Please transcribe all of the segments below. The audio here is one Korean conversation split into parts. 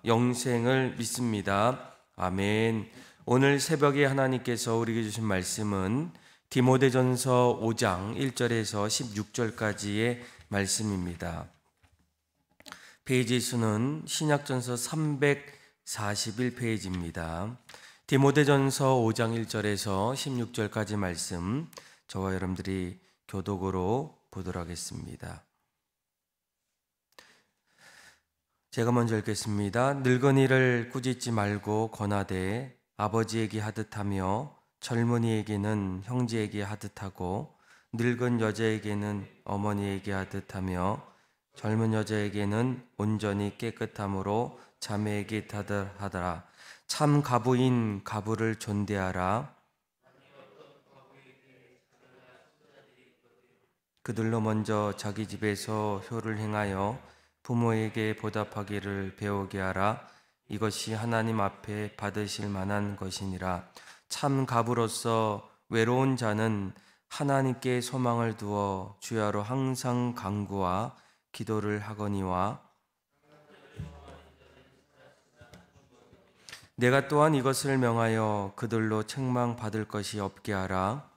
영생을 믿습니다. 아멘. 오늘 새벽에 하나님께서 우리에게 주신 말씀은 디모데전서 5장 1절에서 16절까지의 말씀입니다. 페이지 수는 신약전서 341페이지입니다. 디모데전서 5장 1절에서 16절까지 말씀, 저와 여러분들이 교독으로 보도록 하겠습니다. 제가 먼저 읽겠습니다. 늙은이를 꾸짖지 말고 권하되 아버지에게 하듯하며 젊은이에게는 형제에게 하듯하고 늙은 여자에게는 어머니에게 하듯하며 젊은 여자에게는 온전히 깨끗함으로 자매에게 하더라. 참 가부인 가부를 존대하라. 그들로 먼저 자기 집에서 효를 행하여 부모에게 보답하기를 배우게 하라. 이것이 하나님 앞에 받으실 만한 것이니라. 참 가부로서 외로운 자는 하나님께 소망을 두어 주야로 항상 간구와 기도를 하거니와 내가 또한 이것을 명하여 그들로 책망받을 것이 없게 하라.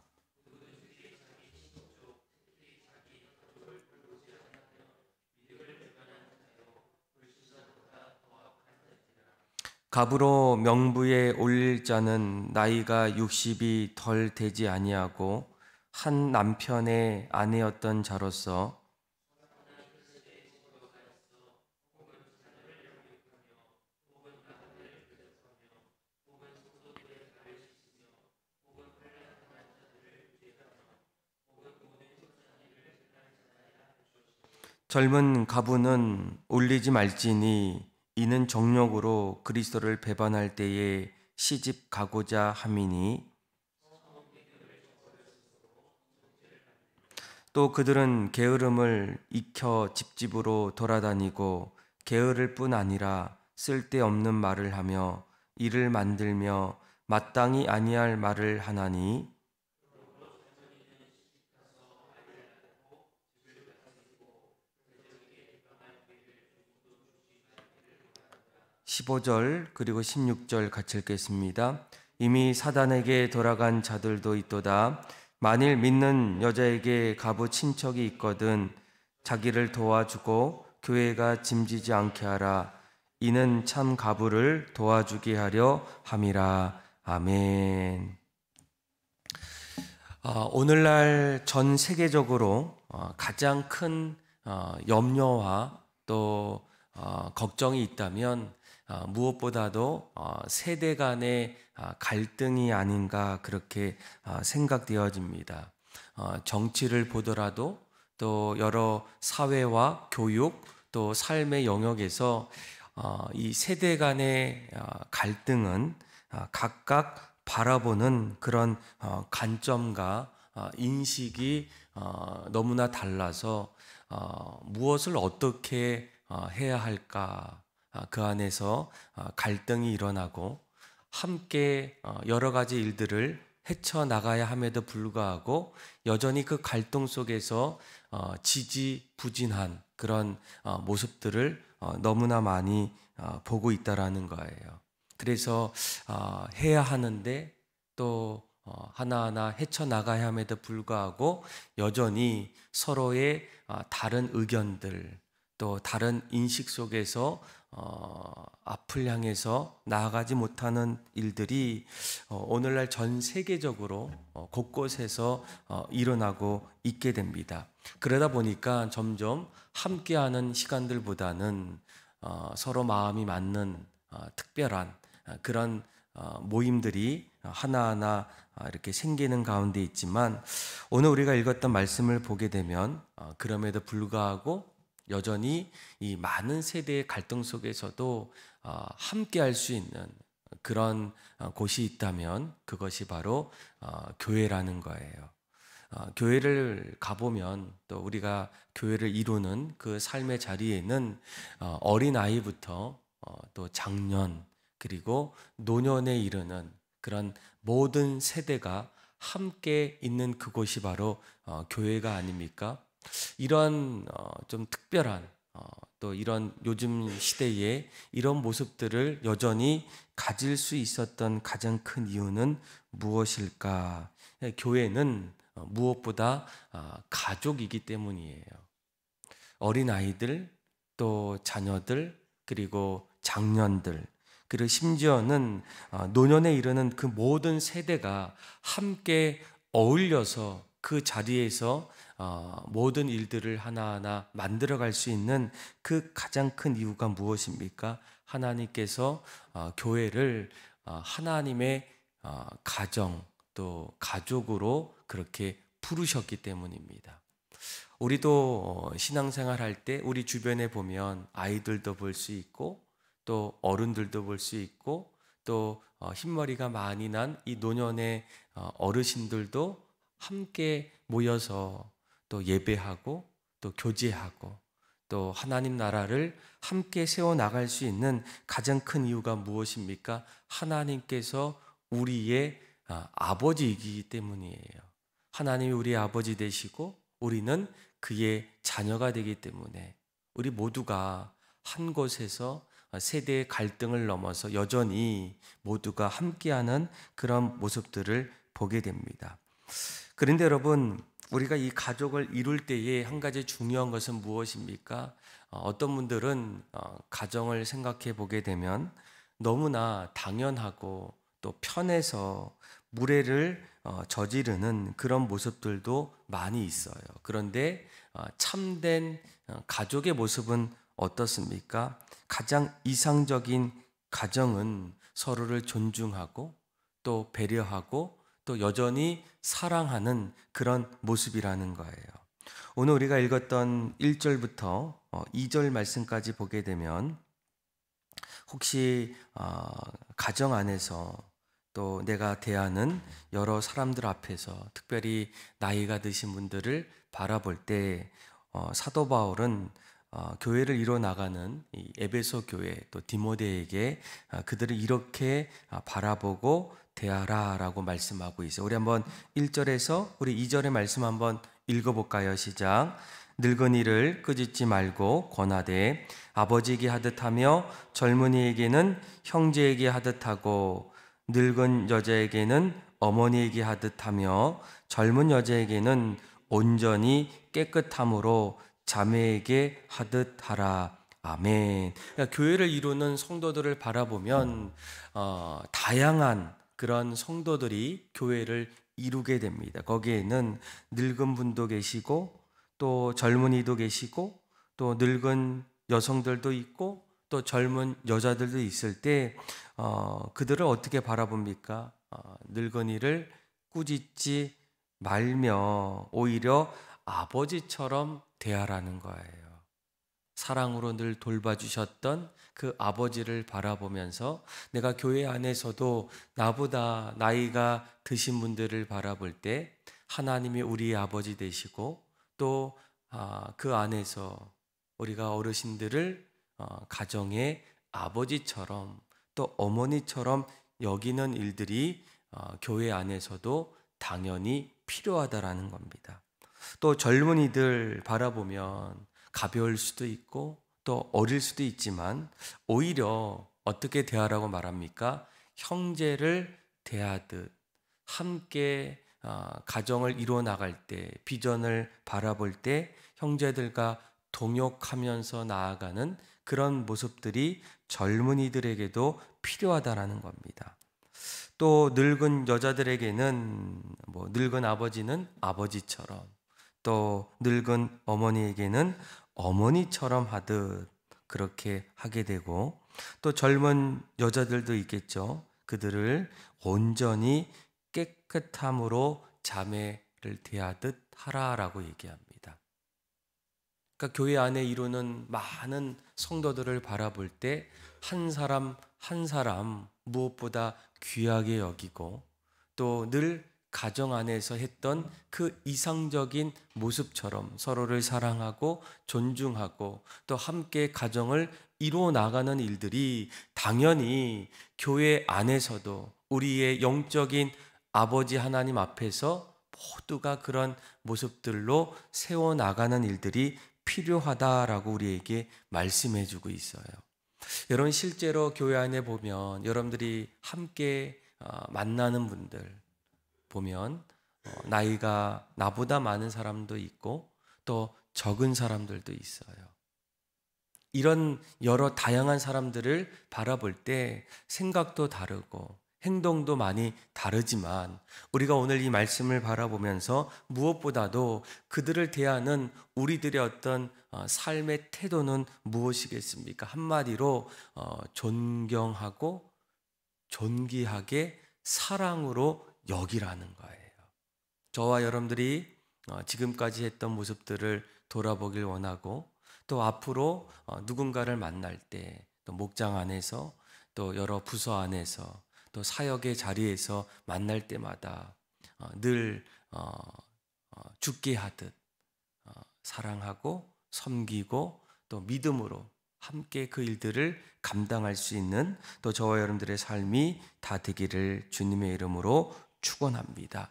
갑으로 명부에 올릴 자는 나이가 60이 덜 되지 아니하고 한 남편의 아내였던 자로서 젊은 가부는 올리지 말지니 이는 정욕으로 그리스도를 배반할 때에 시집 가고자 함이니 또 그들은 게으름을 익혀 집집으로 돌아다니고 게으를 뿐 아니라 쓸데없는 말을 하며 이를 만들며 마땅히 아니할 말을 하나니 15절 그리고 16절 같이 읽겠습니다. 이미 사단에게 돌아간 자들도 있도다. 만일 믿는 여자에게 가부 친척이 있거든 자기를 도와주고 교회가 짐지지 않게 하라. 이는 참 가부를 도와주게 하려 함이라. 아멘. 오늘날 전 세계적으로 가장 큰 염려와 또 걱정이 있다면 무엇보다도 세대 간의 갈등이 아닌가 그렇게 생각되어집니다. 정치를 보더라도 또 여러 사회와 교육 또 삶의 영역에서 이 세대 간의 갈등은 각각 바라보는 그런 관점과 인식이 너무나 달라서 무엇을 어떻게 해야 할까 그 안에서 갈등이 일어나고 함께 여러 가지 일들을 헤쳐나가야 함에도 불구하고 여전히 그 갈등 속에서 지지부진한 그런 모습들을 너무나 많이 보고 있다라는 거예요. 그래서 해야 하는데 또 하나하나 헤쳐나가야 함에도 불구하고 여전히 서로의 다른 의견들 또 다른 인식 속에서 앞을 향해서 나아가지 못하는 일들이 오늘날 전 세계적으로 곳곳에서 일어나고 있게 됩니다. 그러다 보니까 점점 함께하는 시간들보다는 서로 마음이 맞는 특별한 그런 모임들이 하나하나 이렇게 생기는 가운데 있지만 오늘 우리가 읽었던 말씀을 보게 되면 그럼에도 불구하고 여전히 이 많은 세대의 갈등 속에서도 함께 할 수 있는 그런 곳이 있다면 그것이 바로 교회라는 거예요. 교회를 가보면 또 우리가 교회를 이루는 그 삶의 자리에는 어린아이부터 또 장년 그리고 노년에 이르는 그런 모든 세대가 함께 있는 그곳이 바로 교회가 아닙니까? 이런 좀 특별한 또 이런 요즘 시대에 이런 모습들을 여전히 가질 수 있었던 가장 큰 이유는 무엇일까? 교회는 무엇보다 가족이기 때문이에요. 어린아이들, 또 자녀들, 그리고 장년들, 그리고 심지어는 노년에 이르는 그 모든 세대가 함께 어울려서 그 자리에서 모든 일들을 하나하나 만들어갈 수 있는 그 가장 큰 이유가 무엇입니까? 하나님께서 교회를 하나님의 가정 또 가족으로 그렇게 부르셨기 때문입니다. 우리도 신앙생활 할 때 우리 주변에 보면 아이들도 볼 수 있고 또 어른들도 볼 수 있고 또 흰머리가 많이 난 이 노년의 어르신들도 함께 모여서 또 예배하고 또 교제하고 또 하나님 나라를 함께 세워나갈 수 있는 가장 큰 이유가 무엇입니까? 하나님께서 우리의 아버지이기 때문이에요. 하나님이 우리의 아버지 되시고 우리는 그의 자녀가 되기 때문에 우리 모두가 한 곳에서 세대의 갈등을 넘어서 여전히 모두가 함께하는 그런 모습들을 보게 됩니다. 그런데 여러분, 우리가 이 가족을 이룰 때에 한 가지 중요한 것은 무엇입니까? 어떤 분들은 가정을 생각해 보게 되면 너무나 당연하고 또 편해서 무례를 저지르는 그런 모습들도 많이 있어요. 그런데 참된 가족의 모습은 어떻습니까? 가장 이상적인 가정은 서로를 존중하고 또 배려하고 또 여전히 사랑하는 그런 모습이라는 거예요. 오늘 우리가 읽었던 1절부터 2절 말씀까지 보게 되면 혹시 가정 안에서 또 내가 대하는 여러 사람들 앞에서 특별히 나이가 드신 분들을 바라볼 때 사도 바울은 교회를 이뤄 나가는 이 에베소 교회 또 디모데에게 그들을 이렇게 바라보고 대하라라고 말씀하고 있어요. 우리 한번 1절에서 우리 2절의 말씀 한번 읽어볼까요? 시작. 늙은이를 꾸짖지 말고 권하되 아버지에게 하듯하며 젊은이에게는 형제에게 하듯하고 늙은 여자에게는 어머니에게 하듯하며 젊은 여자에게는 온전히 깨끗함으로 자매에게 하듯하라. 아멘. 그러니까 교회를 이루는 성도들을 바라보면 다양한 그런 성도들이 교회를 이루게 됩니다. 거기에는 늙은 분도 계시고 또 젊은이도 계시고 또 늙은 여성들도 있고 또 젊은 여자들도 있을 때 그들을 어떻게 바라봅니까? 늙은이를 꾸짖지 말며 오히려 아버지처럼 대하라는 거예요. 사랑으로 늘 돌봐주셨던 그 아버지를 바라보면서 내가 교회 안에서도 나보다 나이가 드신 분들을 바라볼 때 하나님이 우리의 아버지 되시고 또 그 안에서 우리가 어르신들을 가정의 아버지처럼 또 어머니처럼 여기는 일들이 교회 안에서도 당연히 필요하다라는 겁니다. 또 젊은이들 바라보면 가벼울 수도 있고 또 어릴 수도 있지만 오히려 어떻게 대하라고 말합니까? 형제를 대하듯 함께 가정을 이루어 나갈 때 비전을 바라볼 때 형제들과 동역하면서 나아가는 그런 모습들이 젊은이들에게도 필요하다라는 겁니다. 또 늙은 여자들에게는 늙은 아버지는 아버지처럼 또 늙은 어머니에게는 어머니처럼 하듯 그렇게 하게 되고 또 젊은 여자들도 있겠죠. 그들을 온전히 깨끗함으로 자매를 대하듯 하라라고 얘기합니다. 그러니까 교회 안에 이루는 많은 성도들을 바라볼 때 한 사람 한 사람 무엇보다 귀하게 여기고 또 늘 가정 안에서 했던 그 이상적인 모습처럼 서로를 사랑하고 존중하고 또 함께 가정을 이루어 나가는 일들이 당연히 교회 안에서도 우리의 영적인 아버지 하나님 앞에서 모두가 그런 모습들로 세워나가는 일들이 필요하다라고 우리에게 말씀해 주고 있어요. 여러분, 실제로 교회 안에 보면 여러분들이 함께 만나는 분들 보면 나이가 나보다 많은 사람도 있고 또 적은 사람들도 있어요. 이런 여러 다양한 사람들을 바라볼 때 생각도 다르고 행동도 많이 다르지만 우리가 오늘 이 말씀을 바라보면서 무엇보다도 그들을 대하는 우리들의 어떤 삶의 태도는 무엇이겠습니까? 한마디로 존경하고 존귀하게 사랑으로 여기라는 거예요. 저와 여러분들이 지금까지 했던 모습들을 돌아보길 원하고 또 앞으로 누군가를 만날 때 또 목장 안에서 또 여러 부서 안에서 또 사역의 자리에서 만날 때마다 늘 죽게 하듯 사랑하고 섬기고 또 믿음으로 함께 그 일들을 감당할 수 있는 또 저와 여러분들의 삶이 다 되기를 주님의 이름으로 축원합니다.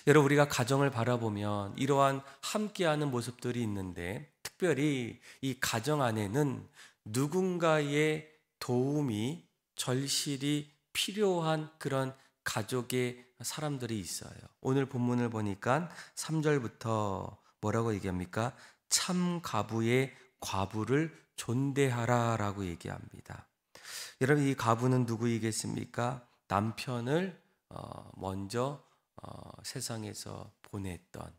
여러분, 우리가 가정을 바라보면 이러한 함께하는 모습들이 있는데 특별히 이 가정 안에는 누군가의 도움이 절실히 필요한 그런 가족의 사람들이 있어요. 오늘 본문을 보니까 3절부터 뭐라고 얘기합니까? 참 가부의 과부를 존대하라라고 얘기합니다. 여러분, 이 가부는 누구이겠습니까? 남편을 먼저 세상에서 보냈던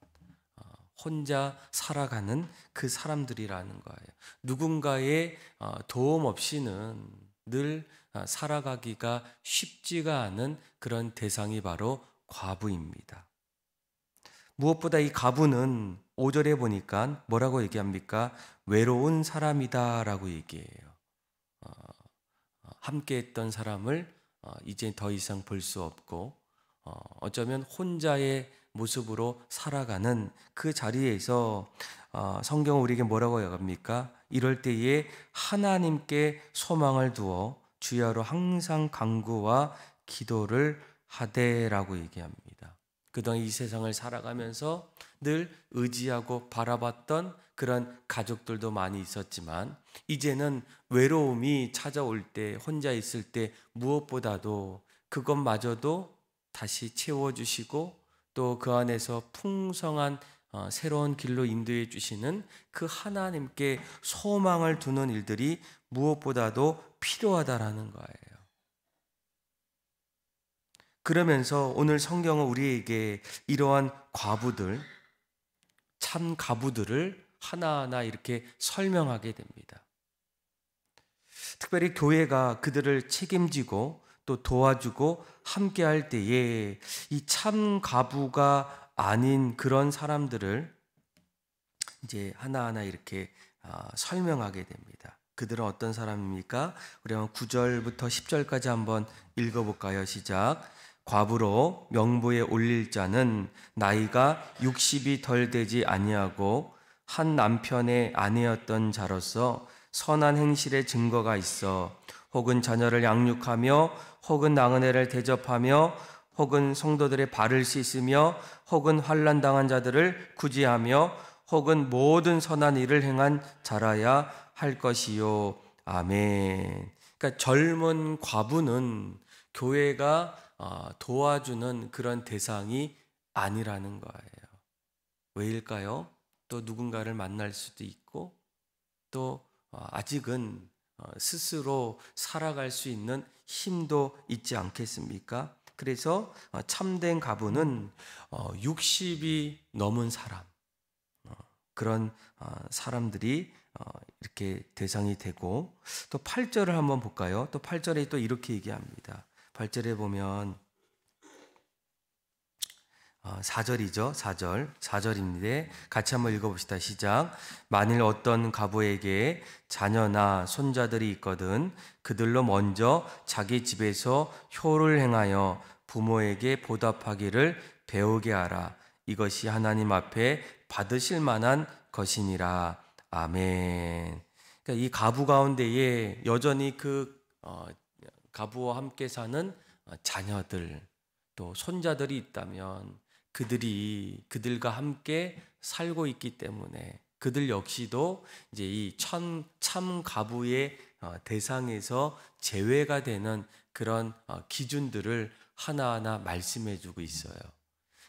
혼자 살아가는 그 사람들이라는 거예요. 누군가의 도움 없이는 늘 살아가기가 쉽지가 않은 그런 대상이 바로 과부입니다. 무엇보다 이 과부는 5절에 보니까 뭐라고 얘기합니까? 외로운 사람이다 라고 얘기해요. 함께 했던 사람을 이제 더 이상 볼 수 없고 어쩌면 혼자의 모습으로 살아가는 그 자리에서 성경은 우리에게 뭐라고 얘기합니까? 이럴 때에 하나님께 소망을 두어 주야로 항상 간구와 기도를 하되라고 얘기합니다. 그동안 이 세상을 살아가면서 늘 의지하고 바라봤던 그런 가족들도 많이 있었지만 이제는 외로움이 찾아올 때, 혼자 있을 때 무엇보다도 그것마저도 다시 채워주시고 또 그 안에서 풍성한 새로운 길로 인도해 주시는 그 하나님께 소망을 두는 일들이 무엇보다도 필요하다라는 거예요. 그러면서 오늘 성경은 우리에게 이러한 과부들, 참 가부들을 하나하나 이렇게 설명하게 됩니다. 특별히 교회가 그들을 책임지고 또 도와주고 함께 할 때에 이 참 가부가 아닌 그런 사람들을 이제 하나하나 이렇게 설명하게 됩니다. 그들은 어떤 사람입니까? 우리 한번 9절부터 10절까지 한번 읽어볼까요? 시작. 과부로 명부에 올릴 자는 나이가 60이 덜 되지 아니하고 한 남편의 아내였던 자로서 선한 행실의 증거가 있어 혹은 자녀를 양육하며 혹은 나그네를 대접하며 혹은 성도들의 발을 씻으며 혹은 환난 당한 자들을 구제하며 혹은 모든 선한 일을 행한 자라야 할 것이요. 아멘. 그러니까 젊은 과부는 교회가 도와주는 그런 대상이 아니라는 거예요. 왜일까요? 또 누군가를 만날 수도 있고 또 아직은 스스로 살아갈 수 있는 힘도 있지 않겠습니까? 그래서 참된 가부는 60이 넘은 사람, 그런 사람들이 이렇게 대상이 되고 또 8절을 한번 볼까요? 또 8절에 또 이렇게 얘기합니다. 8절에 보면 4절이죠. 4절인데 같이 한번 읽어봅시다. 시작. 만일 어떤 가부에게 자녀나 손자들이 있거든 그들로 먼저 자기 집에서 효를 행하여 부모에게 보답하기를 배우게 하라. 이것이 하나님 앞에 받으실 만한 것이니라. 아멘. 그러니까 이 가부 가운데에 여전히 그 가부와 함께 사는 자녀들 또 손자들이 있다면 그들과 함께 살고 있기 때문에 그들 역시도 이제 이 참 가부의 대상에서 제외가 되는 그런 기준들을 하나하나 말씀해 주고 있어요.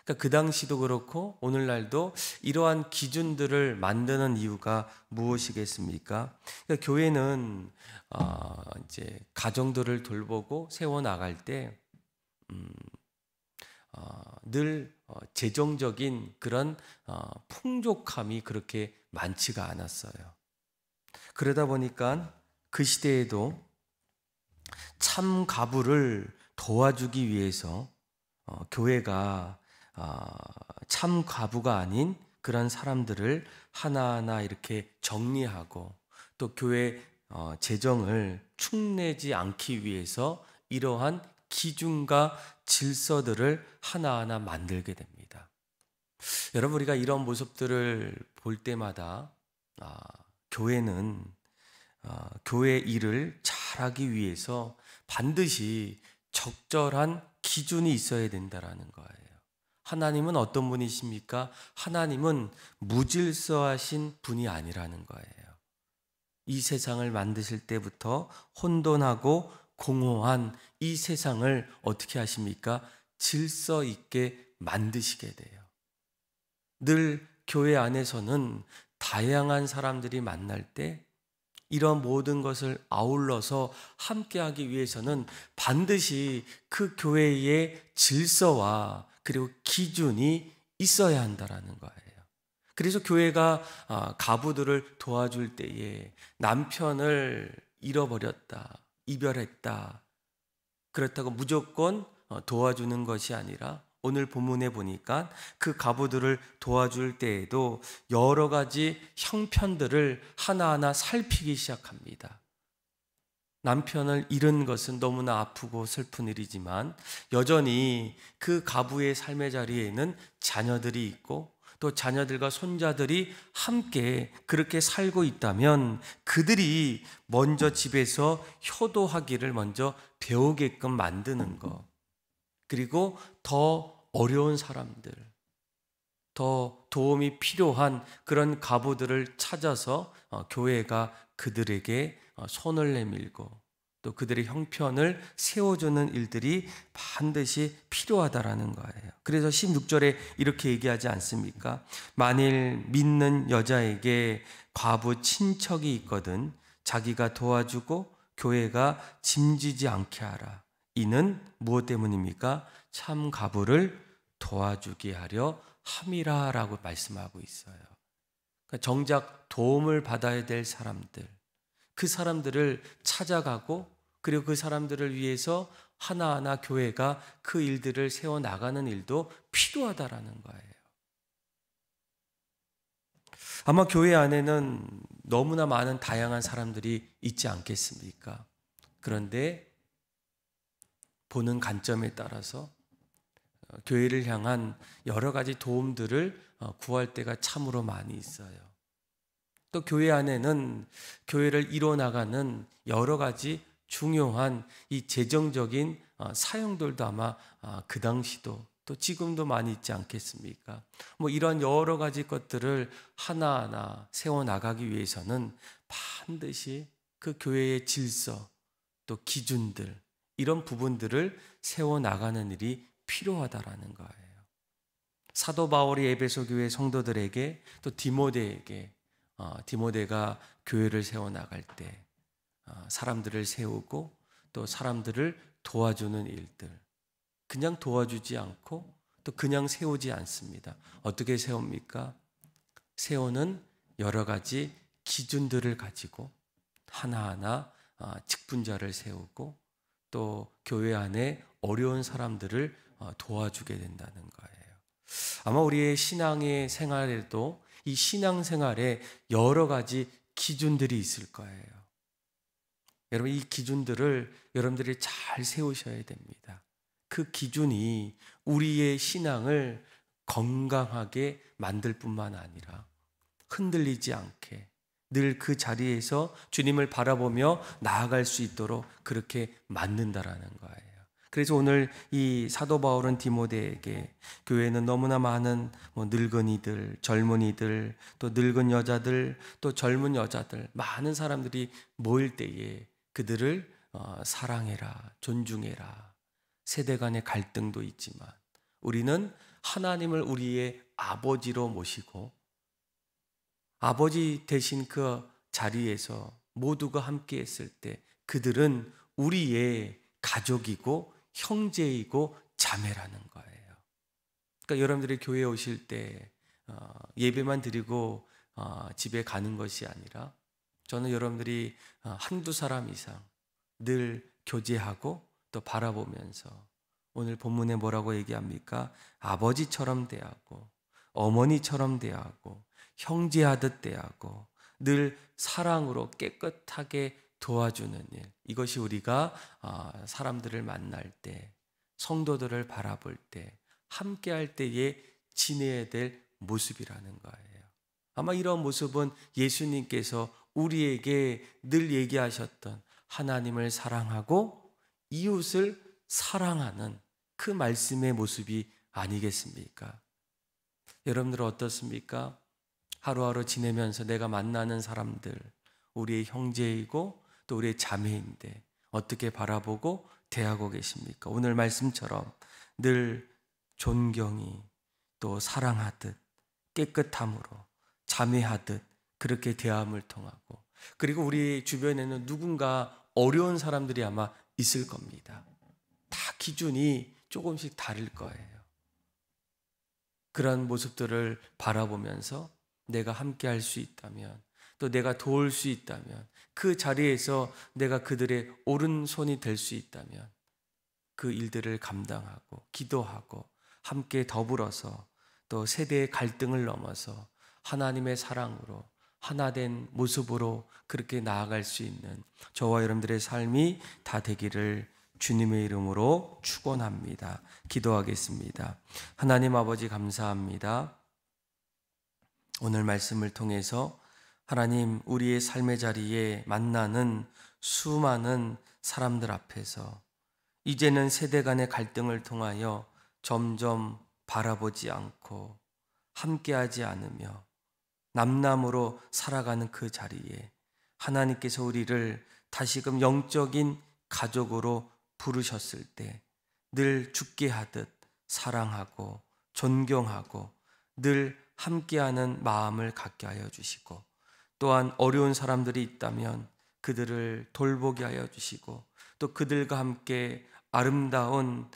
그러니까 그 당시도 그렇고 오늘날도 이러한 기준들을 만드는 이유가 무엇이겠습니까? 그러니까 교회는 이제 가정들을 돌보고 세워 나갈 때 늘 재정적인 그런 풍족함이 그렇게 많지가 않았어요. 그러다 보니까 그 시대에도 참 가부를 도와주기 위해서 교회가 참 가부가 아닌 그런 사람들을 하나하나 이렇게 정리하고 또 교회 재정을 축내지 않기 위해서 이러한 기준과 질서들을 하나하나 만들게 됩니다. 여러분, 우리가 이런 모습들을 볼 때마다 교회는 교회 일을 잘하기 위해서 반드시 적절한 기준이 있어야 된다라는 거예요. 하나님은 어떤 분이십니까? 하나님은 무질서하신 분이 아니라는 거예요. 이 세상을 만드실 때부터 혼돈하고 공허한 이 세상을 어떻게 하십니까? 질서 있게 만드시게 돼요. 늘 교회 안에서는 다양한 사람들이 만날 때 이런 모든 것을 아울러서 함께하기 위해서는 반드시 그 교회의 질서와 그리고 기준이 있어야 한다라는 거예요. 그래서 교회가 가부들을 도와줄 때에 남편을 잃어버렸다, 이별했다, 그렇다고 무조건 도와주는 것이 아니라 오늘 본문에 보니까 그 가부들을 도와줄 때에도 여러 가지 형편들을 하나하나 살피기 시작합니다. 남편을 잃은 것은 너무나 아프고 슬픈 일이지만 여전히 그 가부의 삶의 자리에는 자녀들이 있고 또 자녀들과 손자들이 함께 그렇게 살고 있다면 그들이 먼저 집에서 효도하기를 먼저 배우게끔 만드는 것, 그리고 더 어려운 사람들, 더 도움이 필요한 그런 가부들을 찾아서 교회가 그들에게 손을 내밀고 또 그들의 형편을 세워주는 일들이 반드시 필요하다라는 거예요. 그래서 16절에 이렇게 얘기하지 않습니까? 만일 믿는 여자에게 과부 친척이 있거든 자기가 도와주고 교회가 짐지지 않게 하라. 이는 무엇 때문입니까? 참 가부를 도와주게 하려 함이라라고 말씀하고 있어요. 그러니까 정작 도움을 받아야 될 사람들, 그 사람들을 찾아가고 그리고 그 사람들을 위해서 하나하나 교회가 그 일들을 세워나가는 일도 필요하다라는 거예요. 아마 교회 안에는 너무나 많은 다양한 사람들이 있지 않겠습니까? 그런데 보는 관점에 따라서 교회를 향한 여러 가지 도움들을 구할 때가 참으로 많이 있어요. 또 교회 안에는 교회를 이뤄나가는 여러 가지 중요한 이 재정적인 사용들도 아마 그 당시도 또 지금도 많이 있지 않겠습니까? 뭐 이런 여러 가지 것들을 하나하나 세워나가기 위해서는 반드시 그 교회의 질서 또 기준들 이런 부분들을 세워나가는 일이 필요하다라는 거예요. 사도 바울이 에베소 교회 성도들에게 또 디모데에게 디모데가 교회를 세워나갈 때 사람들을 세우고 또 사람들을 도와주는 일들 그냥 도와주지 않고 또 그냥 세우지 않습니다. 어떻게 세웁니까? 세우는 여러 가지 기준들을 가지고 하나하나 직분자를 세우고 또 교회 안에 어려운 사람들을 도와주게 된다는 거예요. 아마 우리의 신앙의 생활에도 이 신앙생활에 여러 가지 기준들이 있을 거예요. 여러분 이 기준들을 여러분들이 잘 세우셔야 됩니다. 그 기준이 우리의 신앙을 건강하게 만들 뿐만 아니라 흔들리지 않게 늘 그 자리에서 주님을 바라보며 나아갈 수 있도록 그렇게 만든다라는 거예요. 그래서 오늘 이 사도 바울은 디모데에게 교회는 너무나 많은 늙은이들, 젊은이들, 또 늙은 여자들, 또 젊은 여자들, 많은 사람들이 모일 때에 그들을 사랑해라, 존중해라. 세대 간의 갈등도 있지만 우리는 하나님을 우리의 아버지로 모시고 아버지 되신 그 자리에서 모두가 함께 했을 때 그들은 우리의 가족이고 형제이고 자매라는 거예요. 그러니까 여러분들이 교회에 오실 때 예배만 드리고 집에 가는 것이 아니라 저는 여러분들이 한두 사람 이상 늘 교제하고 또 바라보면서 오늘 본문에 뭐라고 얘기합니까? 아버지처럼 대하고 어머니처럼 대하고 형제하듯 대하고 늘 사랑으로 깨끗하게 도와주는 일, 이것이 우리가 사람들을 만날 때, 성도들을 바라볼 때, 함께할 때에 지내야 될 모습이라는 거예요. 아마 이런 모습은 예수님께서 우리에게 늘 얘기하셨던 하나님을 사랑하고 이웃을 사랑하는 그 말씀의 모습이 아니겠습니까? 여러분들 어떻습니까? 하루하루 지내면서 내가 만나는 사람들, 우리의 형제이고 또 우리의 자매인데 어떻게 바라보고 대하고 계십니까? 오늘 말씀처럼 늘 존경이 또 사랑하듯 깨끗함으로 자매하듯 그렇게 대함을 통하고, 그리고 우리 주변에는 누군가 어려운 사람들이 아마 있을 겁니다. 다 기준이 조금씩 다를 거예요. 그런 모습들을 바라보면서 내가 함께 할 수 있다면, 또 내가 도울 수 있다면, 그 자리에서 내가 그들의 오른손이 될 수 있다면 그 일들을 감당하고 기도하고 함께 더불어서 또 세대의 갈등을 넘어서 하나님의 사랑으로 하나된 모습으로 그렇게 나아갈 수 있는 저와 여러분들의 삶이 다 되기를 주님의 이름으로 축원합니다. 기도하겠습니다. 하나님 아버지 감사합니다. 오늘 말씀을 통해서 하나님 우리의 삶의 자리에 만나는 수많은 사람들 앞에서 이제는 세대 간의 갈등을 통하여 점점 바라보지 않고 함께하지 않으며 남남으로 살아가는 그 자리에 하나님께서 우리를 다시금 영적인 가족으로 부르셨을 때 늘 죽게 하듯 사랑하고 존경하고 늘 함께하는 마음을 갖게 하여 주시고, 또한 어려운 사람들이 있다면 그들을 돌보게 하여 주시고, 또 그들과 함께 아름다운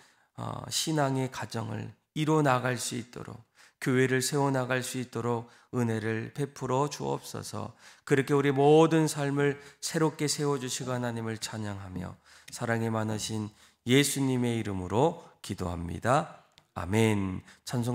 신앙의 가정을 이뤄 나갈 수 있도록, 교회를 세워나갈 수 있도록 은혜를 베풀어 주옵소서. 그렇게 우리 모든 삶을 새롭게 세워주시고 하나님을 찬양하며 사랑이 많으신 예수님의 이름으로 기도합니다. 아멘. 찬송